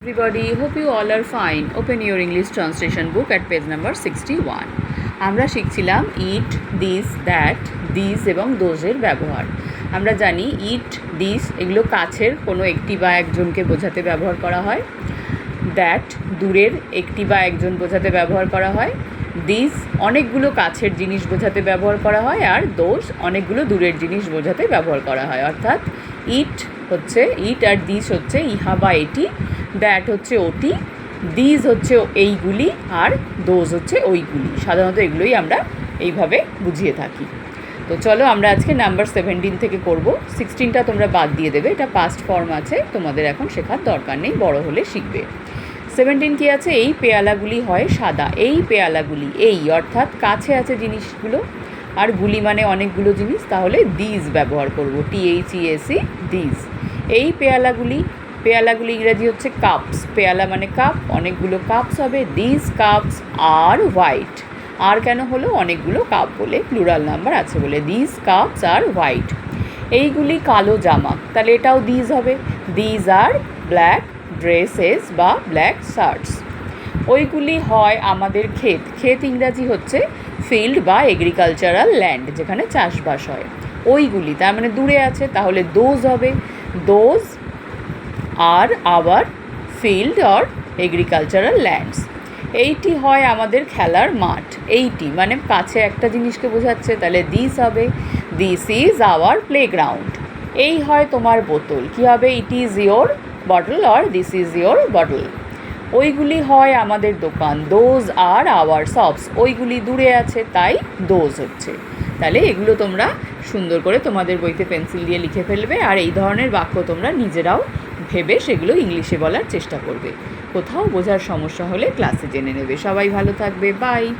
Everybody, hope you all are fine. Open your English translation book at page number 61. আমরা শিখছিলাম ইট, this, that, this এবং দোজের ব্যবহার। আমরা জানি ইট, this এগুলো কাছের কোনো একটি বা একজনকে বোঝাতে ব্যবহার করা হয়। দ্যাট দূরের একটি বা একজন বোঝাতে ব্যবহার করা হয়। দিস অনেকগুলো কাছের জিনিস বোঝাতে ব্যবহার করা হয়। আর দোজ অনেকগুলো দূরের জিনিস বোঝাতে ব্যবহার করা হয়। অর্থাৎ ইট আর দিস হচ্ছে ইহা বা এটি, দ্যাট হচ্ছে ওটি, দিস হচ্ছে এইগুলি, আর দোজ হচ্ছে ওইগুলি। সাধারণত এগুলোই আমরা এইভাবে বুঝিয়ে থাকি। তো চলো আমরা আজকে নাম্বার 17 থেকে করব। 16টা তোমরা বাদ দিয়ে দেবে, এটা পাস্ট ফর্ম আছে, তোমাদের এখন শেখার দরকার নেই, বড় হলে শিখবে। 17 কি আছে? এই পেয়ালাগুলি হয় সাদা। এই পেয়ালাগুলি, এই অর্থাৎ কাছে আছে জিনিসগুলো, আর গুলি মানে অনেকগুলো জিনিস, তাহলে দিস ব্যবহার করব, THESE, দিস। এই পেয়ালাগুলি ইংরাজি হচ্ছে কাপস। পেয়ালা মানে কাপ, অনেকগুলো কাপস হবে। This cups are white. আর কেন হলো? অনেকগুলো কাপ বলে, প্লুরাল নাম্বার আছে বলে। This cups are white. এইগুলি কালো জামা, তাহলে এটাও দিস হবে। দিস আর ব্ল্যাক ড্রেসেস বা ব্ল্যাক শার্টস। ওইগুলি হয় আমাদের ক্ষেত। ক্ষেত ইংরাজি হচ্ছে ফিল্ড বা এগ্রিকালচারাল ল্যান্ড, যেখানে চাষবাস হয়। ওইগুলি তার মানে দূরে আছে, তাহলে দোজ হবে। Those are our field or agricultural lands. এইটি হয় আমাদের খেলার মাঠ। এইটি মানে কাছে একটা জিনিসকে বোঝাচ্ছে, তাহলে দিস হবে। This is our playground. এই হয় তোমার বোতল, কী হবে? It is your bottle or this is your bottle. ওইগুলি হয় আমাদের দোকান। Those are our shops. ওইগুলি দূরে আছে, তাই দোজ হচ্ছে। তাহলে এগুলো তোমরা সুন্দর করে তোমাদের বইতে পেন্সিল দিয়ে লিখে ফেলবে, আর এই ধরনের বাক্য তোমরা নিজেরাও ভেবে সেগুলো ইংলিশে বলার চেষ্টা করবে। কোথাও বোঝার সমস্যা হলে ক্লাসে জেনে নেবে। সবাই ভালো থাকবে, বাই।